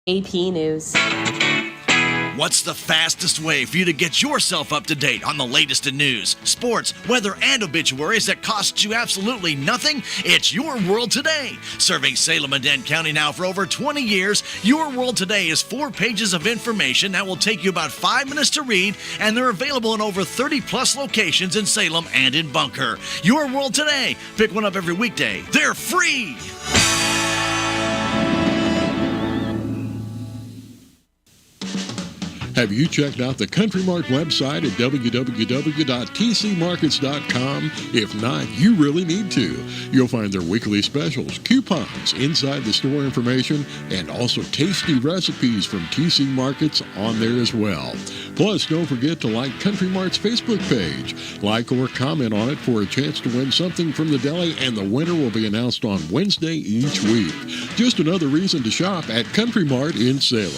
AP News. What's the fastest way for you to get yourself up to date on the latest in news, sports, weather, and obituaries that costs you absolutely nothing? It's Your World Today. Serving Salem and Dent County now for over 20 years, Your World Today is 4 pages of information that will take you about 5 minutes to read, and they're available in over 30-plus locations in Salem and in Bunker. Your World Today. Pick one up every weekday. They're free. Have you checked out the Country Mart website at www.tcmarkets.com? If not, you really need to. You'll find their weekly specials, coupons, inside the store information, and also tasty recipes from TC Markets on there as well. Plus, don't forget to like Country Mart's Facebook page. Like or comment on it for a chance to win something from the deli, and the winner will be announced on Wednesday each week. Just another reason to shop at Country Mart in Salem.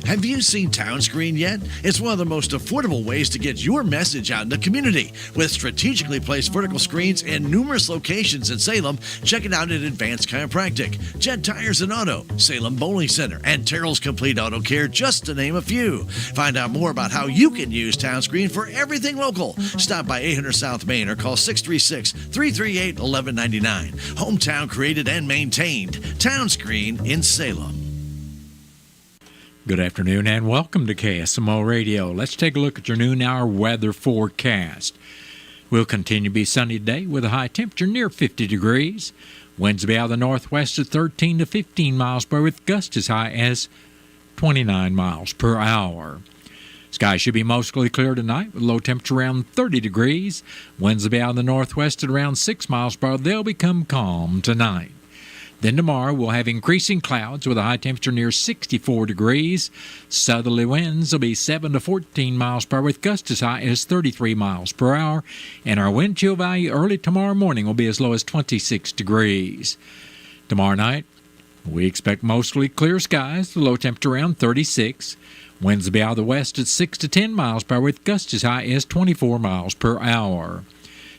Have you seen Town Screen yet? It's one of the most affordable ways to get your message out in the community. With strategically placed vertical screens in numerous locations in Salem, check it out at Advanced Chiropractic, Jed Tires and Auto, Salem Bowling Center, and Terrell's Complete Auto Care, just to name a few. Find out more about how you can use Town Screen for everything local. Stop by 800 South Main or call 636-338-1199. Hometown created and maintained. Town Screen in Salem. Good afternoon and welcome to KSMO Radio. Let's take a look at your noon hour weather forecast. We'll continue to be sunny today with a high temperature near 50 degrees. Winds will be out of the northwest at 13 to 15 miles per hour with gusts as high as 29 miles per hour. Skies should be mostly clear tonight with low temperature around 30 degrees. Winds will be out of the northwest at around 6 miles per hour. They'll become calm tonight. Then tomorrow we'll have increasing clouds with a high temperature near 64 degrees. Southerly winds will be 7 to 14 miles per hour with gusts as high as 33 miles per hour. And our wind chill value early tomorrow morning will be as low as 26 degrees. Tomorrow night we expect mostly clear skies, the low temperature around 36. Winds will be out of the west at 6 to 10 miles per hour with gusts as high as 24 miles per hour.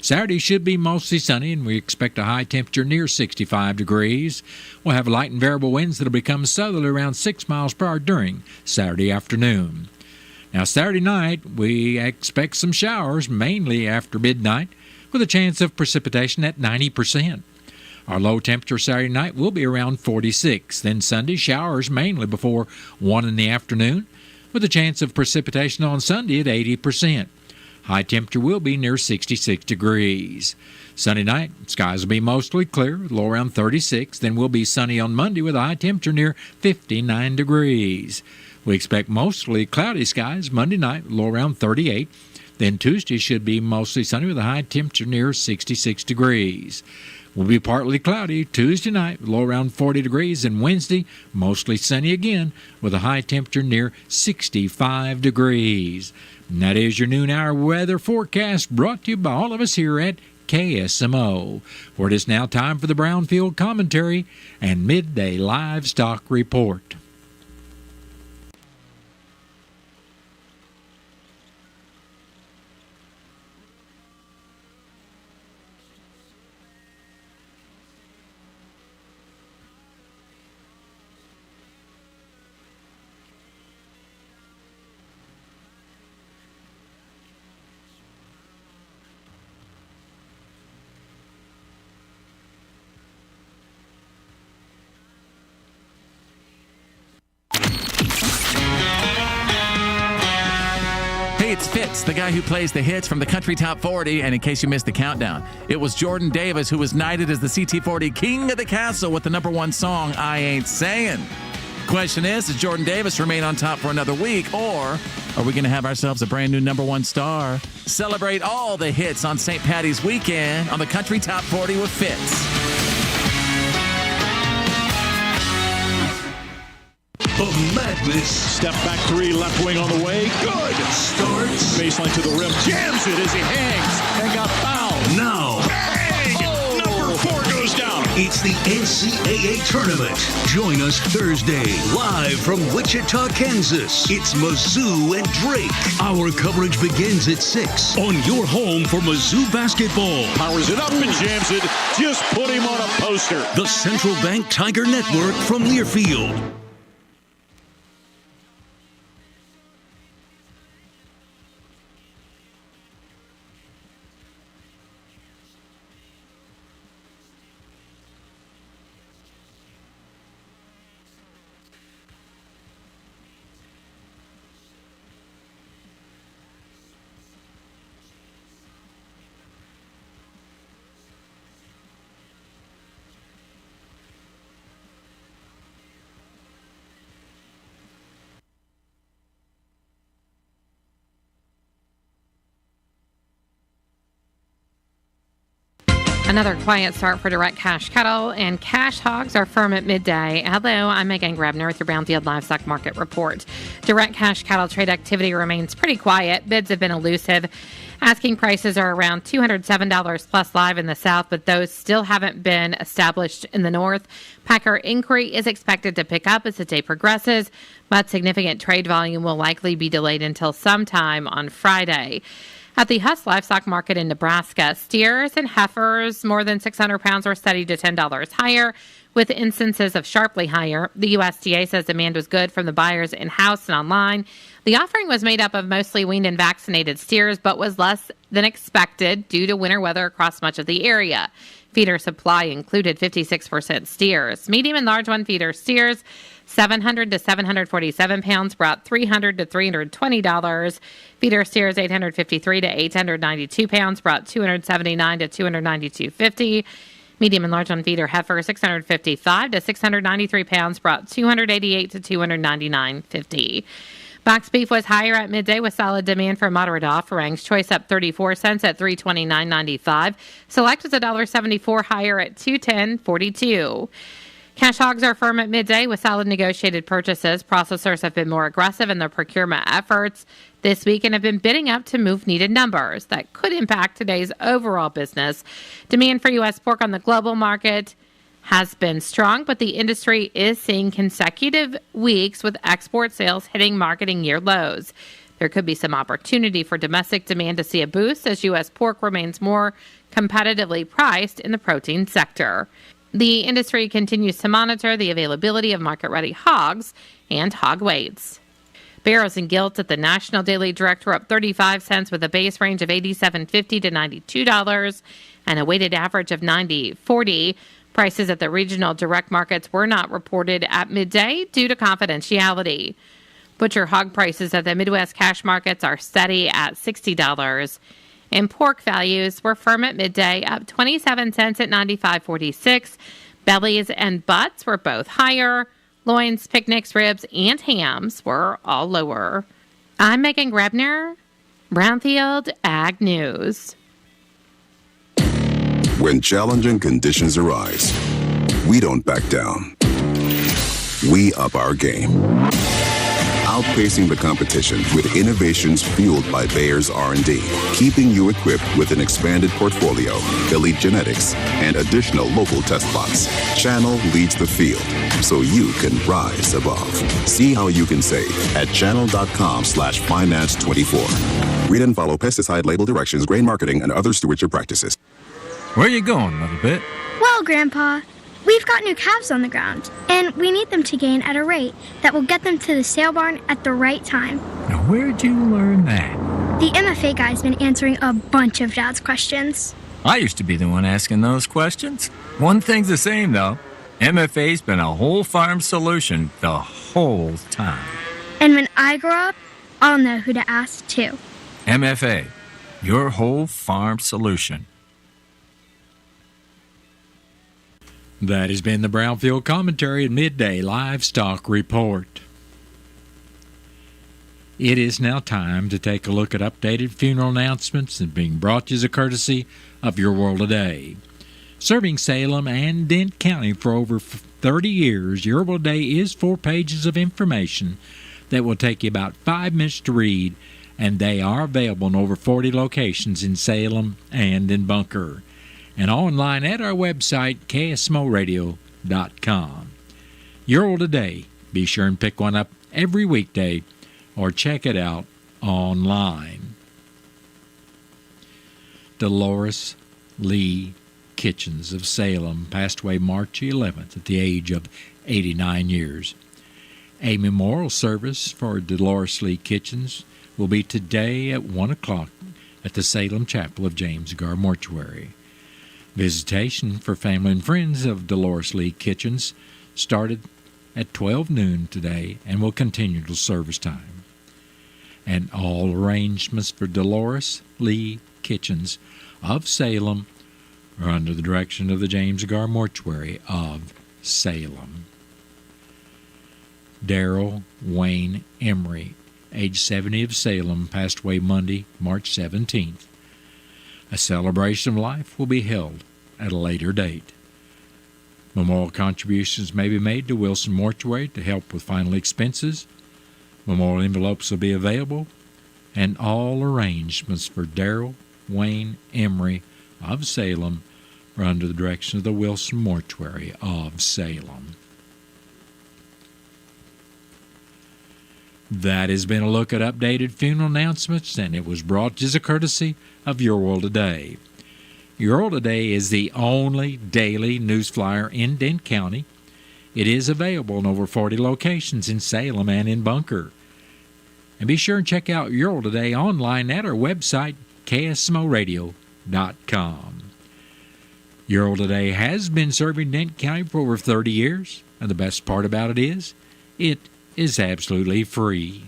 Saturday should be mostly sunny, and we expect a high temperature near 65 degrees. We'll have light and variable winds that will become southerly around 6 miles per hour during Saturday afternoon. Now, Saturday night, we expect some showers, mainly after midnight, with a chance of precipitation at 90%. Our low temperature Saturday night will be around 46. Then Sunday, showers mainly before 1 in the afternoon, with a chance of precipitation on Sunday at 80%. High temperature will be near 66 degrees. Sunday night, skies will be mostly clear, low around 36. Then we'll be sunny on Monday with a high temperature near 59 degrees. We expect mostly cloudy skies Monday night, low around 38. Then Tuesday should be mostly sunny with a high temperature near 66 degrees. Will be partly cloudy Tuesday night, low around 40 degrees, and Wednesday, mostly sunny again with a high temperature near 65 degrees. And that is your noon hour weather forecast brought to you by all of us here at KSMO, where it is now time for the Brownfield Commentary and Midday Livestock Report. It's Fitz, the guy who plays the hits from the Country Top 40, and in case you missed the countdown, it was Jordan Davis who was knighted as the CT40 King of the Castle with the #1 song, I Ain't Saying. Question is, does Jordan Davis remain on top for another week, or are we going to have ourselves a brand new #1 star? Celebrate all the hits on St. Patty's weekend on the Country Top 40 with Fitz. The madness. Step back three, left wing on the way. Good. Starts. Baseline to the rim. Jams it as he hangs and got fouled. Now. Bang! Oh. Number 4 goes down. It's the NCAA Tournament. Join us Thursday, live from Wichita, Kansas. It's Mizzou and Drake. Our coverage begins at 6 on your home for Mizzou basketball. Powers it up and jams it. Just put him on a poster. The Central Bank Tiger Network from Learfield. Another quiet start for direct cash cattle, and cash hogs are firm at midday. Hello, I'm Megan Grabner with your Brownfield Livestock Market Report. Direct cash cattle trade activity remains pretty quiet. Bids have been elusive. Asking prices are around $207 plus live in the south, but those still haven't been established in the north. Packer inquiry is expected to pick up as the day progresses, but significant trade volume will likely be delayed until sometime on Friday. At the Huss Livestock Market in Nebraska, steers and heifers more than 600 pounds were steady to $10 higher, with instances of sharply higher. The USDA says demand was good from the buyers in-house and online. The offering was made up of mostly weaned and vaccinated steers, but was less than expected due to winter weather across much of the area. Feeder supply included 56% steers. Medium and large one feeder steers, 700 to 747 pounds, brought $300 to $320. Feeder steers, 853 to 892 pounds, brought $279 to $292.50. Medium and large on feeder heifer, 655 to 693 pounds, brought $288 to $299.50. Box beef was higher at midday with solid demand for moderate offerings. Choice up 34 cents at $329.95. Select was $1.74 higher at $210.42. Cash hogs are firm at midday with solid negotiated purchases. Processors have been more aggressive in their procurement efforts this week and have been bidding up to move needed numbers that could impact today's overall business. Demand for U.S. pork on the global market has been strong, but the industry is seeing consecutive weeks with export sales hitting marketing year lows. There could be some opportunity for domestic demand to see a boost as U.S. pork remains more competitively priced in the protein sector. The industry continues to monitor the availability of market-ready hogs and hog weights. Barrows and gilts at the National Daily Direct were up 35 cents with a base range of $87.50 to $92 and a weighted average of $90.40. Prices at the regional direct markets were not reported at midday due to confidentiality. Butcher hog prices at the Midwest cash markets are steady at $60. And pork values were firm at midday, up 27 cents at $95.46. Bellies and butts were both higher. Loins, picnics, ribs, and hams were all lower. I'm Megan Grebner, Brownfield Ag News. When challenging conditions arise, we don't back down. We up our game. Outpacing the competition with innovations fueled by Bayer's R&D, keeping you equipped with an expanded portfolio, elite genetics, and additional local test plots. Channel leads the field, so you can rise above. See how you can save at channel.com/finance24. Read and follow pesticide label directions, grain marketing, and other stewardship practices. Where you going, little bit? Well, Grandpa, we've got new calves on the ground, and we need them to gain at a rate that will get them to the sale barn at the right time. Now, where'd you learn that? The MFA guy's been answering a bunch of Dad's questions. I used to be the one asking those questions. One thing's the same, though. MFA's been a whole farm solution the whole time. And when I grow up, I'll know who to ask, too. MFA, your whole farm solution. That has been the Brownfield Commentary at Midday Livestock Report. It is now time to take a look at updated funeral announcements and being brought to you as a courtesy of Your World Today. Serving Salem and Dent County for over 30 years, Your World Today is 4 pages of information that will take you about 5 minutes to read, and they are available in over 40 locations in Salem and in Bunker. and online at our website, KSMOradio.com. Your World Today. Be sure and pick one up every weekday or check it out online. Dolores Lee Kitchens of Salem passed away March 11th at the age of 89 years. A memorial service for Dolores Lee Kitchens will be today at 1 o'clock at the Salem Chapel of James Gar Mortuary. Visitation for family and friends of Dolores Lee Kitchens started at 12 noon today and will continue till service time. And all arrangements for Dolores Lee Kitchens of Salem are under the direction of the James Gar Mortuary of Salem. Darrell Wayne Emery, age 70 of Salem, passed away Monday, March 17th. A celebration of life will be held at a later date. Memorial contributions may be made to Wilson Mortuary to help with final expenses. Memorial envelopes will be available, and all arrangements for Darrell Wayne Emery of Salem are under the direction of the Wilson Mortuary of Salem. That has been a look at updated funeral announcements, and it was brought as a courtesy of Your World Today. Your World Today is the only daily news flyer in Dent County. It is available in over 40 locations in Salem and in Bunker. And be sure and check out Your World Today online at our website, KSMOradio.com. Your World Today has been serving Dent County for over 30 years, and the best part about it is absolutely free.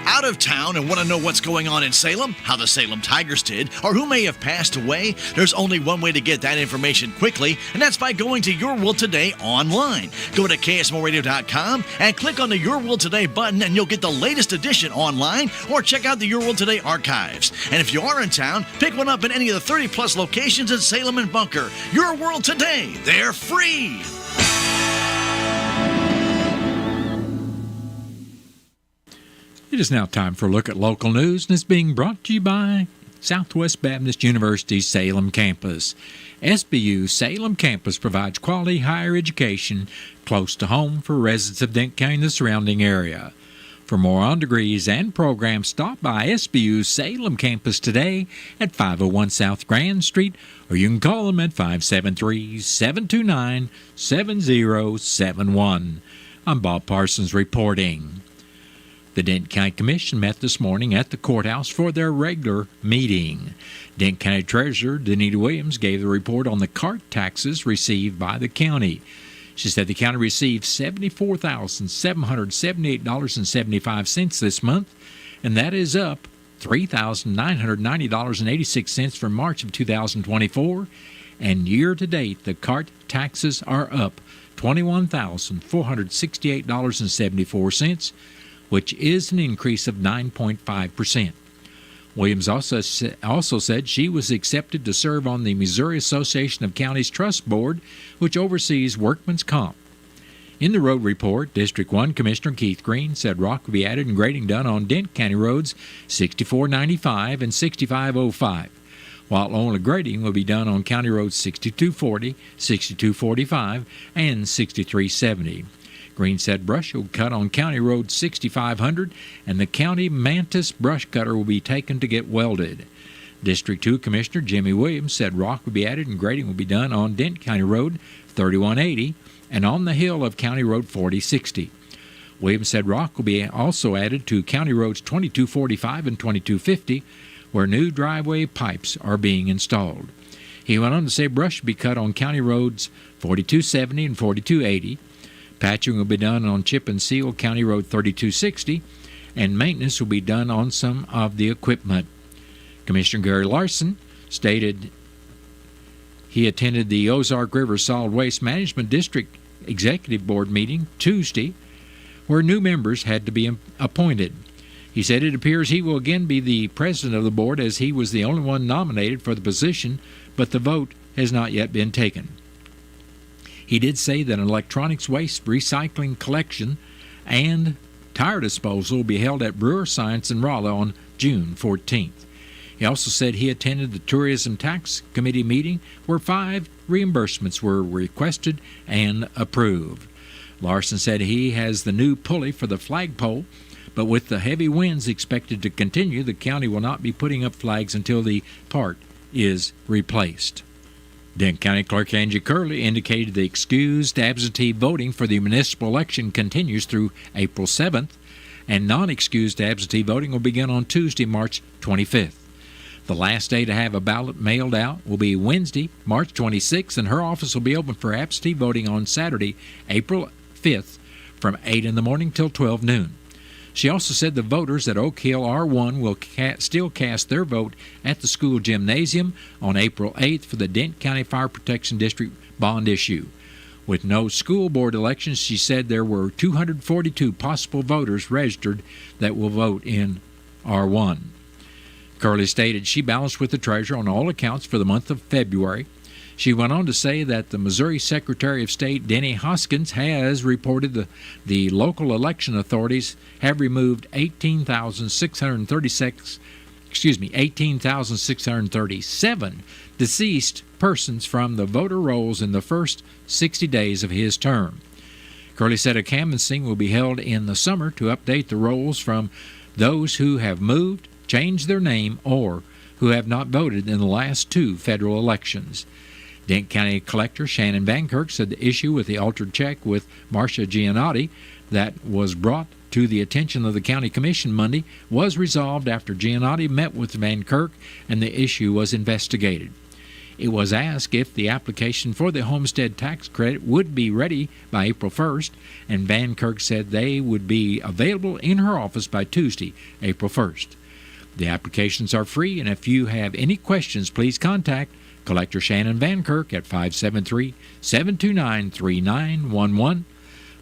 Out of town and want to know what's going on in Salem, how the Salem Tigers did, or who may have passed away? There's only one way to get that information quickly, and that's by going to Your World Today online. Go to KSMOradio.com and click on the Your World Today button, and you'll get the latest edition online, or check out the Your World Today archives. And if you are in town, pick one up in any of the 30-plus locations in Salem and Bunker. Your World Today, they're free! It is now time for a look at local news, and it's being brought to you by Southwest Baptist University's Salem campus. SBU Salem campus provides quality higher education close to home for residents of Dent County and the surrounding area. For more on degrees and programs, stop by SBU's Salem campus today at 501 South Grand Street, or you can call them at 573-729-7071. I'm Bob Parsons reporting. The Dent County Commission met this morning at the courthouse for their regular meeting. Dent County Treasurer Danita Williams gave the report on the cart taxes received by the county. She said the county received $74,778.75 this month, and that is up $3,990.86 from March of 2024. And year-to-date, the cart taxes are up $21,468.74, which is an increase of 9.5%. Williams also said she was accepted to serve on the Missouri Association of Counties Trust Board, which oversees workman's comp. In the road report, District 1 Commissioner Keith Green said rock will be added and grading done on Dent County roads 6495 and 6505, while only grading will be done on County roads 6240, 6245, and 6370. Green said brush will cut on County Road 6500, and the County Mantis brush cutter will be taken to get welded. District 2 Commissioner Jimmy Williams said rock will be added and grading will be done on Dent County Road 3180 and on the hill of County Road 4060. Williams said rock will be also added to County Roads 2245 and 2250, where new driveway pipes are being installed. He went on to say brush will be cut on County Roads 4270 and 4280. Patching will be done on Chip and Seal County Road 3260, and maintenance will be done on some of the equipment. Commissioner Gary Larson stated he attended the Ozark River Solid Waste Management District Executive Board meeting Tuesday, where new members had to be appointed. He said it appears he will again be the president of the board, as he was the only one nominated for the position, but the vote has not yet been taken. He did say that an electronics waste recycling collection and tire disposal will be held at Brewer Science in Raleigh on June 14th. He also said he attended the Tourism Tax Committee meeting where 5 reimbursements were requested and approved. Larson said he has the new pulley for the flagpole, but with the heavy winds expected to continue, the county will not be putting up flags until the part is replaced. Denton County Clerk Angie Curley indicated the excused absentee voting for the municipal election continues through April 7th, and non-excused absentee voting will begin on Tuesday, March 25th. The last day to have a ballot mailed out will be Wednesday, March 26th, and her office will be open for absentee voting on Saturday, April 5th, from 8 in the morning till 12 noon. She also said the voters at Oak Hill R1 will still cast their vote at the school gymnasium on April 8th for the Denton County Fire Protection District bond issue. With no school board elections, she said there were 242 possible voters registered that will vote in R1. Curley stated she balanced with the treasurer on all accounts for the month of February. She went on to say that the Missouri Secretary of State, Denny Hoskins, has reported the local election authorities have removed 18,637 deceased persons from the voter rolls in the first 60 days of his term. Curley said a canvassing will be held in the summer to update the rolls from those who have moved, changed their name, or who have not voted in the last 2 federal elections. Denton County Collector Shannon Van Kirk said the issue with the altered check with Marcia Giannotti that was brought to the attention of the County Commission Monday was resolved after Giannotti met with Van Kirk and the issue was investigated. It was asked if the application for the homestead tax credit would be ready by April 1st, and Van Kirk said they would be available in her office by Tuesday, April 1st. The applications are free, and if you have any questions, please contact Collector Shannon Van Kirk at 573-729-3911.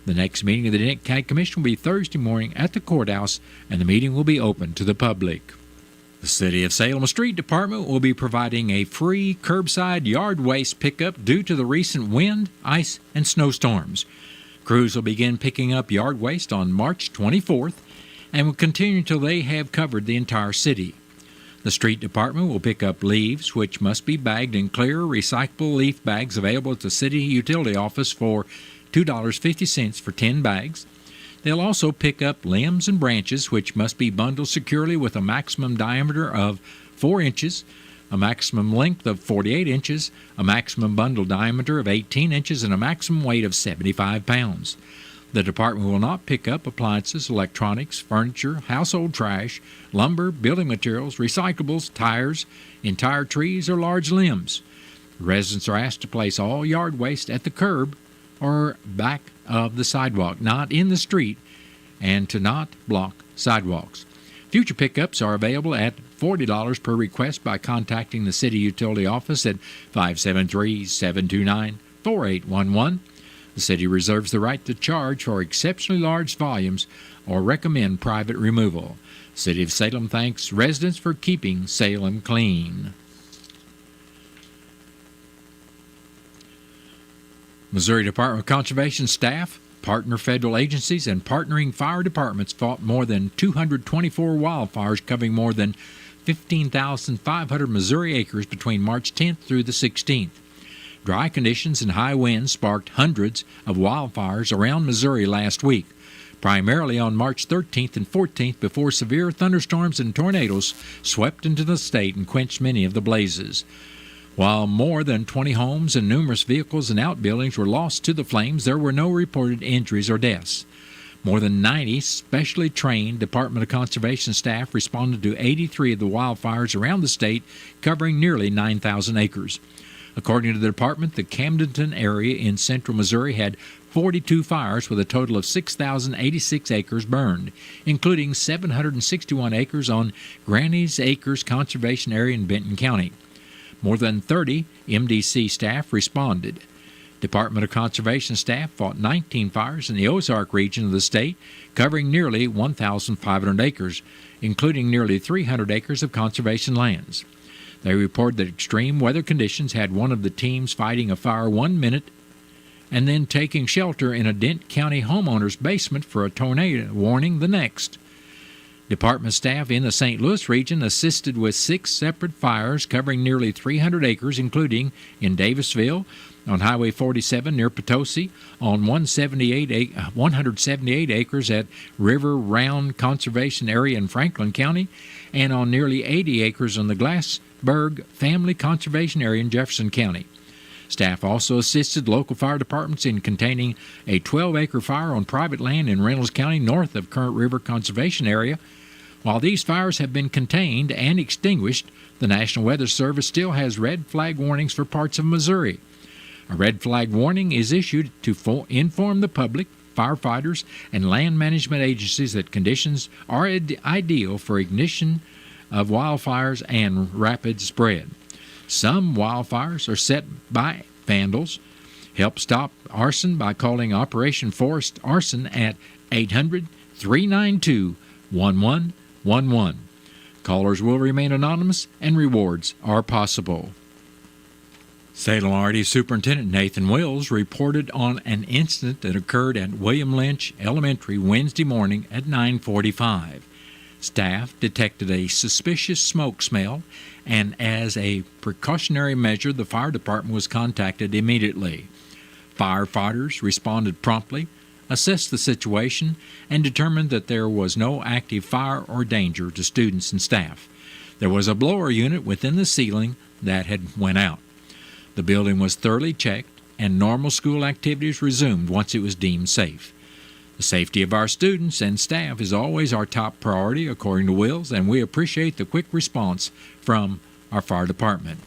The next meeting of the Denton County Commission will be Thursday morning at the courthouse, and the meeting will be open to the public. The City of Salem Street Department will be providing a free curbside yard waste pickup due to the recent wind, ice, and snowstorms. Crews will begin picking up yard waste on March 24th and will continue until they have covered the entire city. The street department will pick up leaves, which must be bagged in clear, recyclable leaf bags available at the city utility office for $2.50 for 10 bags. They'll also pick up limbs and branches, which must be bundled securely with a maximum diameter of 4 inches, a maximum length of 48 inches, a maximum bundle diameter of 18 inches, and a maximum weight of 75 pounds. The department will not pick up appliances, electronics, furniture, household trash, lumber, building materials, recyclables, tires, entire trees, or large limbs. Residents are asked to place all yard waste at the curb or back of the sidewalk, not in the street, and to not block sidewalks. Future pickups are available at $40 per request by contacting the city utility office at 573-729-4811. The city reserves the right to charge for exceptionally large volumes or recommend private removal. City of Salem thanks residents for keeping Salem clean. Missouri Department of Conservation staff, partner federal agencies, and partnering fire departments fought more than 224 wildfires covering more than 15,500 Missouri acres between March 10th through the 16th. Dry conditions and high winds sparked hundreds of wildfires around Missouri last week, primarily on March 13th and 14th before severe thunderstorms and tornadoes swept into the state and quenched many of the blazes. While more than 20 homes and numerous vehicles and outbuildings were lost to the flames, there were no reported injuries or deaths. More than 90 specially trained Department of Conservation staff responded to 83 of the wildfires around the state, covering nearly 9,000 acres. According to the department, the Camdenton area in central Missouri had 42 fires with a total of 6,086 acres burned, including 761 acres on Granny's Acres Conservation Area in Benton County. More than 30 MDC staff responded. Department of Conservation staff fought 19 fires in the Ozark region of the state, covering nearly 1,500 acres, including nearly 300 acres of conservation lands. They reported that extreme weather conditions had one of the teams fighting a fire 1 minute and then taking shelter in a Denton County homeowner's basement for a tornado warning the next. Department staff in the St. Louis region assisted with 6 separate fires covering nearly 300 acres, including in Davisville, on Highway 47 near Potosi, on 178 acres at River Round Conservation Area in Franklin County, and on nearly 80 acres on the Glassberg Family Conservation Area in Jefferson County. Staff also assisted local fire departments in containing a 12-acre fire on private land in Reynolds County north of Current River Conservation Area. While these fires have been contained and extinguished, the National Weather Service still has red flag warnings for parts of Missouri. A red flag warning is issued to inform the public, firefighters, and land management agencies that conditions are ideal for ignition of wildfires and rapid spread. Some wildfires are set by vandals. Help stop arson by calling Operation Forest Arson at 800-392-1111. Callers will remain anonymous and rewards are possible. Salem RD Superintendent Nathan Wills reported on an incident that occurred at William Lynch Elementary Wednesday morning at 9:45. Staff detected a suspicious smoke smell, and as a precautionary measure, the fire department was contacted immediately. Firefighters responded promptly, assessed the situation, and determined that there was no active fire or danger to students and staff. There was a blower unit within the ceiling that had went out. The building was thoroughly checked, and normal school activities resumed once it was deemed safe. The safety of our students and staff is always our top priority, according to Wills, and we appreciate the quick response from our fire department.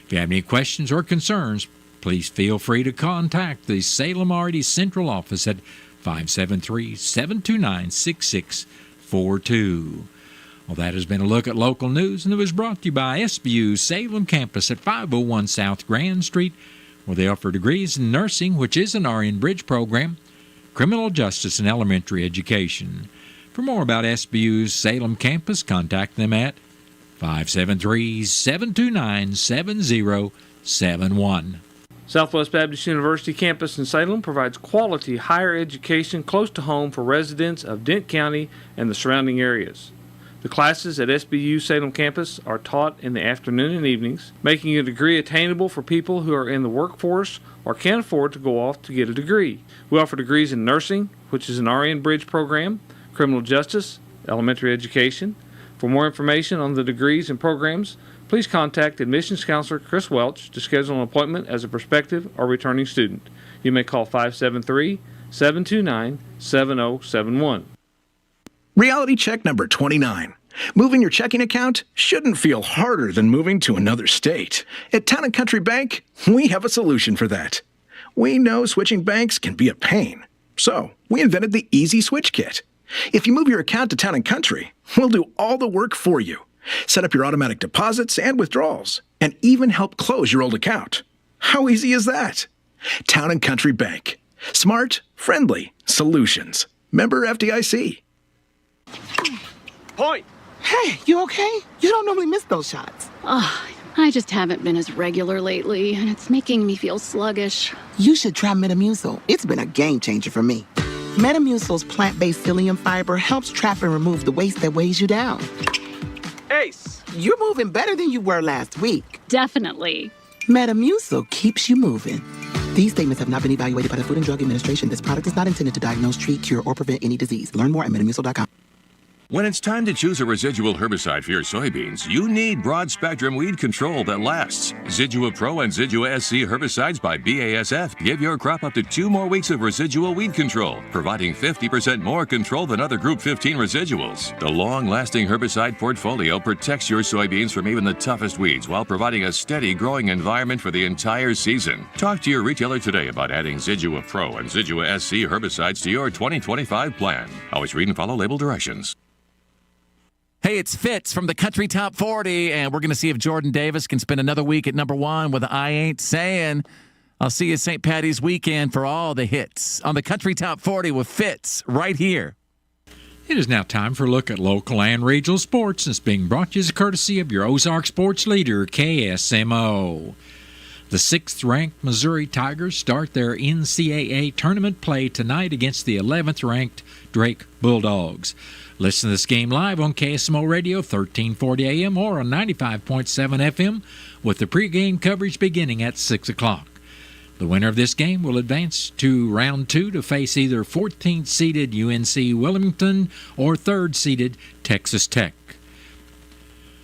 If you have any questions or concerns, please feel free to contact the Salem RD Central Office at 573-729-6642. Well, that has been a look at local news, and it was brought to you by SBU's Salem campus at 501 South Grand Street, where they offer degrees in nursing, which is an RN Bridge program, criminal justice, and elementary education. For more about SBU's Salem campus, contact them at 573-729-7071. Southwest Baptist University campus in Salem provides quality higher education close to home for residents of Dent County and the surrounding areas. The classes at SBU Salem campus are taught in the afternoon and evenings, making a degree attainable for people who are in the workforce or can't afford to go off to get a degree. We offer degrees in nursing, which is an RN Bridge program, criminal justice, elementary education. For more information on the degrees and programs, please contact admissions counselor Chris Welch to schedule an appointment as a prospective or returning student. You may call 573-729-7071. Reality check number 29. Moving your checking account shouldn't feel harder than moving to another state. At Town & Country Bank, we have a solution for that. We know switching banks can be a pain, so we invented the Easy Switch Kit. If you move your account to Town & Country, we'll do all the work for you. Set up your automatic deposits and withdrawals, and even help close your old account. How easy is that? Town & Country Bank. Smart, friendly solutions. Member FDIC. Point! Hey, you okay? You don't normally miss those shots. I just haven't been as regular lately, and it's making me feel sluggish. You should try Metamucil. It's been a game changer for me. Metamucil's plant-based psyllium fiber helps trap and remove the waste that weighs you down. Ace, you're moving better than you were last week. Definitely. Metamucil keeps you moving. These statements have not been evaluated by the Food and Drug Administration. This product is not intended to diagnose, treat, cure, or prevent any disease. Learn more at metamucil.com. When it's time to choose a residual herbicide for your soybeans, you need broad-spectrum weed control that lasts. Zidua Pro and Zidua SC herbicides by BASF give your crop up to 2 more weeks of residual weed control, providing 50% more control than other Group 15 residuals. The long-lasting herbicide portfolio protects your soybeans from even the toughest weeds while providing a steady growing environment for the entire season. Talk to your retailer today about adding Zidua Pro and Zidua SC herbicides to your 2025 plan. Always read and follow label directions. Hey, it's Fitz from the Country Top 40, and we're going to see if Jordan Davis can spend another week at number 1 with I Ain't Saying. I'll see you St. Patty's weekend for all the hits on the Country Top 40 with Fitz right here. It is now time for a look at local and regional sports, and it's being brought to you as a courtesy of your Ozark sports leader, KSMO. The 6th-ranked Missouri Tigers start their NCAA tournament play tonight against the 11th-ranked Drake Bulldogs. Listen to this game live on KSMO Radio, 1340 AM or on 95.7 FM, with the pregame coverage beginning at 6 o'clock. The winner of this game will advance to round 2 to face either 14th-seeded UNC Wilmington or 3rd-seeded Texas Tech.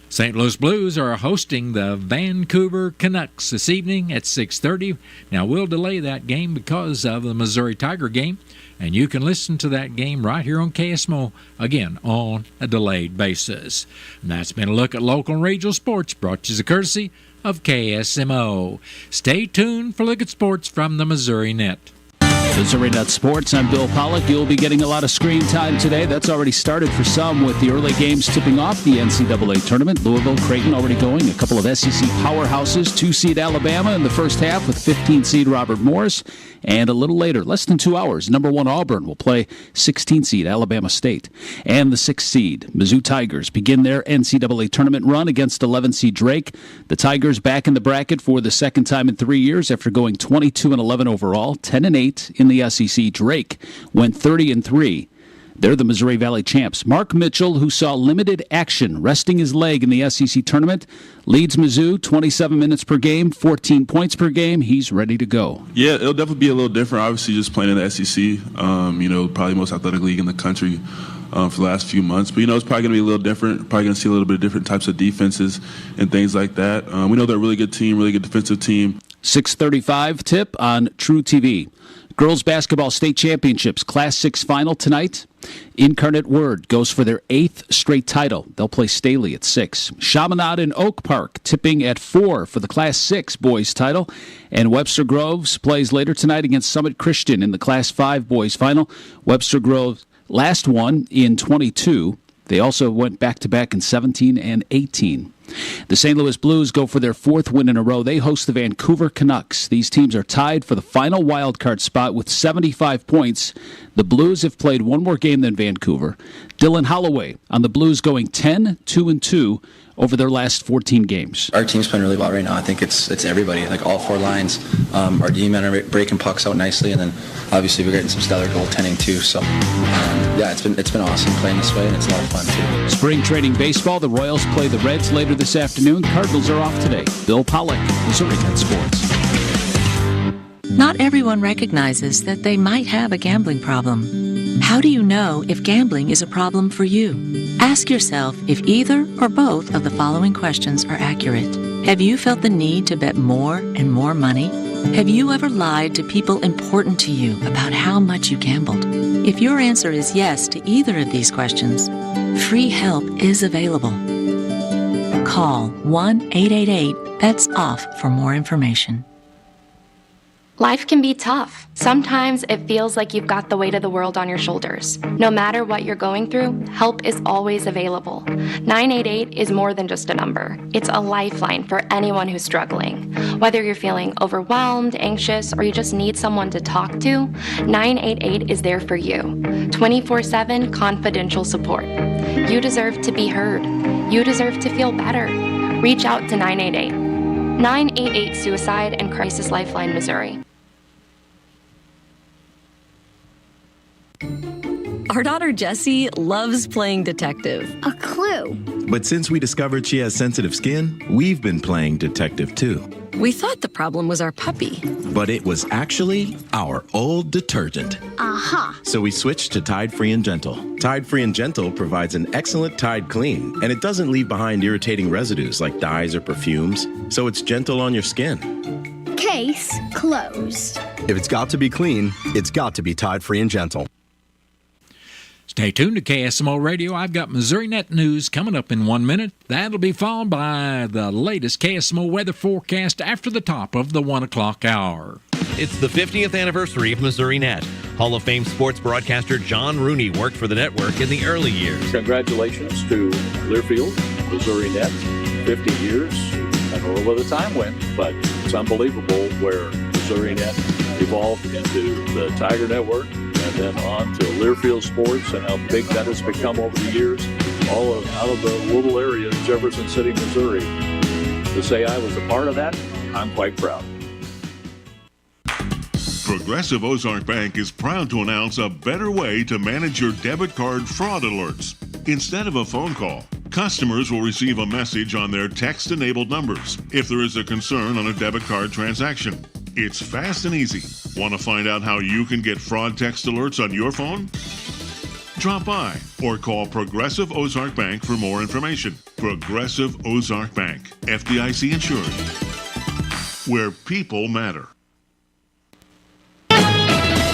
St. Louis Blues are hosting the Vancouver Canucks this evening at 6:30. Now, we'll delay that game because of the Missouri Tiger game, and you can listen to that game right here on KSMO, again, on a delayed basis. And that's been a look at local and regional sports, brought to you as a courtesy of KSMO. Stay tuned for a look at sports from the Missouri Net. Missouri Net Sports, I'm Bill Pollock. You'll be getting a lot of screen time today. That's already started for some with the early games tipping off the NCAA tournament. Louisville, Creighton already going. A couple of SEC powerhouses, 2-seed Alabama in the first half with 15-seed Robert Morris. And a little later, less than 2 hours, number 1 Auburn will play 16-seed Alabama State. And the 6th-seed Mizzou Tigers begin their NCAA tournament run against 11-seed Drake. The Tigers back in the bracket for the second time in 3 years after going 22-11 overall, 10-8 in the SEC. Drake went 30-3. They're the Missouri Valley champs. Mark Mitchell, who saw limited action resting his leg in the SEC tournament, leads Mizzou 27 minutes per game, 14 points per game. He's ready to go. Yeah, it'll definitely be a little different. Obviously, just playing in the SEC, probably the most athletic league in the country for the last few months. But, it's probably going to be a little different. Probably going to see a little bit of different types of defenses and things like that. We know they're a really good team, really good defensive team. 6:35 tip on True TV. Girls Basketball State Championships Class 6 final tonight. Incarnate Word goes for their 8th straight title. They'll play Staley at 6. Chaminade and Oak Park tipping at 4 for the Class 6 boys title. And Webster Groves plays later tonight against Summit Christian in the Class 5 boys final. Webster Groves last one in 22. They also went back-to-back in 17 and 18. The St. Louis Blues go for their 4th win in a row. They host the Vancouver Canucks. These teams are tied for the final wildcard spot with 75 points. The Blues have played one more game than Vancouver. Dylan Holloway on the Blues going 10-2-2 over their last 14 games. Our team's playing really well right now. I think it's everybody, like all 4 lines. Our D men are breaking pucks out nicely, and then obviously we're getting some stellar goaltending too. So it's been awesome playing this way, and it's a lot of fun too. Spring training baseball, the Royals play the Reds later this afternoon. Cardinals are off today. Bill Pollock, Missouri Net Sports. Not everyone recognizes that they might have a gambling problem. How do you know if gambling is a problem for you? Ask yourself if either or both of the following questions are accurate. Have you felt the need to bet more and more money? Have you ever lied to people important to you about how much you gambled? If your answer is yes to either of these questions, free help is available. Call 1-888-BETS-OFF for more information. Life can be tough. Sometimes it feels like you've got the weight of the world on your shoulders. No matter what you're going through, help is always available. 988 is more than just a number. It's a lifeline for anyone who's struggling. Whether you're feeling overwhelmed, anxious, or you just need someone to talk to, 988 is there for you. 24/7 confidential support. You deserve to be heard. You deserve to feel better. Reach out to 988. 988 Suicide and Crisis Lifeline, Missouri. Our daughter Jessie loves playing detective. A clue. But since we discovered she has sensitive skin, we've been playing detective too. We thought the problem was our puppy. But it was actually our old detergent. Aha. So we switched to Tide Free and Gentle. Tide Free and Gentle provides an excellent Tide clean, and it doesn't leave behind irritating residues like dyes or perfumes, so it's gentle on your skin. Case closed. If it's got to be clean, it's got to be Tide Free and Gentle. Stay tuned to KSMO Radio. I've got Missouri Net News coming up in 1 minute. That'll be followed by the latest KSMO weather forecast after the top of the 1 o'clock hour. It's the 50th anniversary of Missouri Net. Hall of Fame sports broadcaster John Rooney worked for the network in the early years. Congratulations to Learfield, Missouri Net. 50 years. I don't know where the time went, but it's unbelievable where Missouri Net evolved into the Tiger Network and then on to Learfield Sports, and how big that has become over the years, all out of the little area of Jefferson City, Missouri. To say I was a part of that, I'm quite proud. Progressive Ozark Bank is proud to announce a better way to manage your debit card fraud alerts. Instead of a phone call, customers will receive a message on their text-enabled numbers if there is a concern on a debit card transaction. It's fast and easy. Want to find out how you can get fraud text alerts on your phone? Drop by or call Progressive Ozark Bank for more information. Progressive Ozark Bank, FDIC insured, where people matter.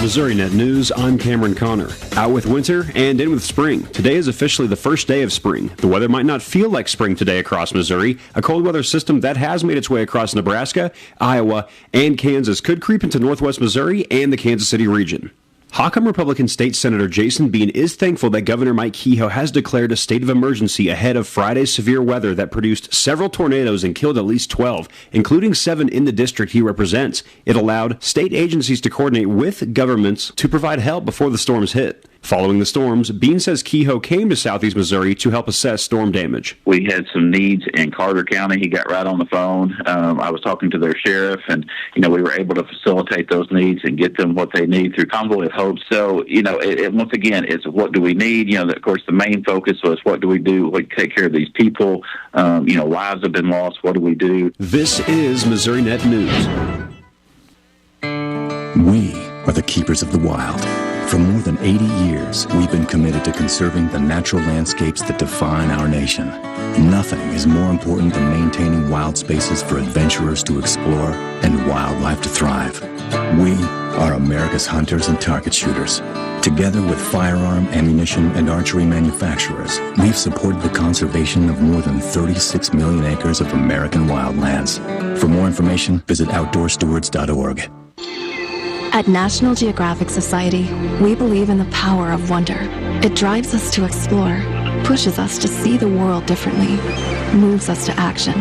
Missouri Net News, I'm Cameron Connor. Out with winter and in with spring. Today is officially the first day of spring. The weather might not feel like spring today across Missouri. A cold weather system that has made its way across Nebraska, Iowa, and Kansas could creep into northwest Missouri and the Kansas City region. Hockham Republican State Senator Jason Bean is thankful that Governor Mike Kehoe has declared a state of emergency ahead of Friday's severe weather that produced several tornadoes and killed at least 12, including 7 in the district he represents. It allowed state agencies to coordinate with governments to provide help before the storms hit. Following the storms, Bean says Kehoe came to southeast Missouri to help assess storm damage. We had some needs in Carter County. He got right on the phone. I was talking to their sheriff, and, we were able to facilitate those needs and get them what they need through Convoy of Hope. So, once again, it's what do we need? Of course, the main focus was what do we do? We take care of these people. Lives have been lost. What do we do? This is Missouri Net News. We are the keepers of the wild. For more than 80 years, we've been committed to conserving the natural landscapes that define our nation. Nothing is more important than maintaining wild spaces for adventurers to explore and wildlife to thrive. We are America's hunters and target shooters. Together with firearm, ammunition, and archery manufacturers, we've supported the conservation of more than 36 million acres of American wildlands. For more information, visit OutdoorStewards.org. At National Geographic Society, we believe in the power of wonder. It drives us to explore, pushes us to see the world differently, moves us to action.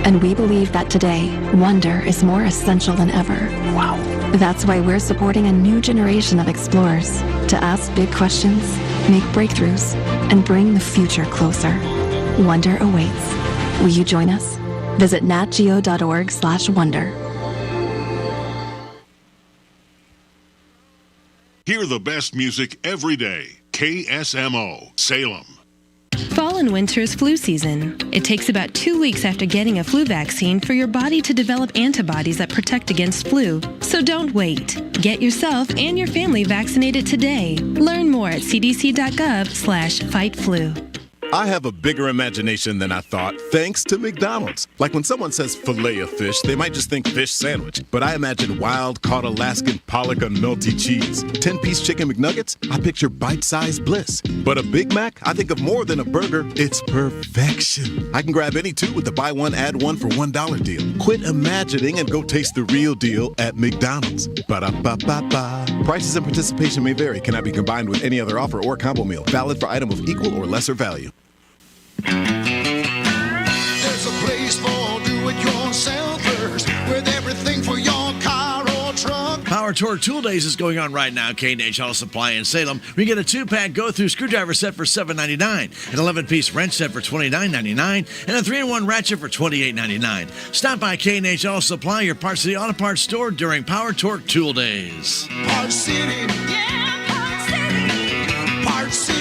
And we believe that today, wonder is more essential than ever. Wow. That's why we're supporting a new generation of explorers to ask big questions, make breakthroughs, and bring the future closer. Wonder awaits. Will you join us? Visit natgeo.org/wonder. Hear the best music every day. KSMO, Salem. Fall and winter is flu season. It takes about 2 weeks after getting a flu vaccine for your body to develop antibodies that protect against flu. So don't wait. Get yourself and your family vaccinated today. Learn more at cdc.gov/fightflu. I have a bigger imagination than I thought, thanks to McDonald's. Like when someone says filet of fish, they might just think fish sandwich. But I imagine wild-caught Alaskan pollock on melty cheese. 10-piece chicken McNuggets, I picture bite-sized bliss. But a Big Mac, I think of more than a burger. It's perfection. I can grab any two with the buy one, add one for $1 deal. Quit imagining and go taste the real deal at McDonald's. Ba-da-ba-ba-ba. Prices and participation may vary. Cannot be combined with any other offer or combo meal. Valid for item of equal or lesser value. There's a place for do-it-yourselfers with everything for your car or truck. Power Torque Tool Days is going on right now. K&H Auto Supply in Salem. We get a 2-pack go-through screwdriver set for $7.99, an 11-piece wrench set for $29.99, and a 3-in-1 ratchet for $28.99. Stop by K&H Auto Supply, your Parts City Auto Parts store during Power Torque Tool Days. Parts City, yeah, Parts City, Parts City.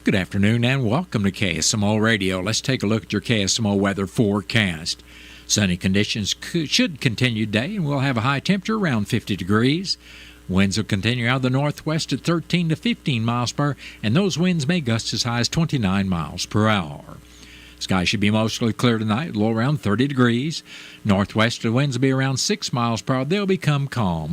Good afternoon and welcome to KSMO Radio. Let's take a look at your KSMO weather forecast. Sunny conditions should continue today, and we'll have a high temperature around 50 degrees. Winds will continue out of the northwest at 13 to 15 miles per hour, and those winds may gust as high as 29 miles per hour. Sky should be mostly clear tonight, low around 30 degrees. Northwesterly winds will be around 6 miles per hour. They'll become calm.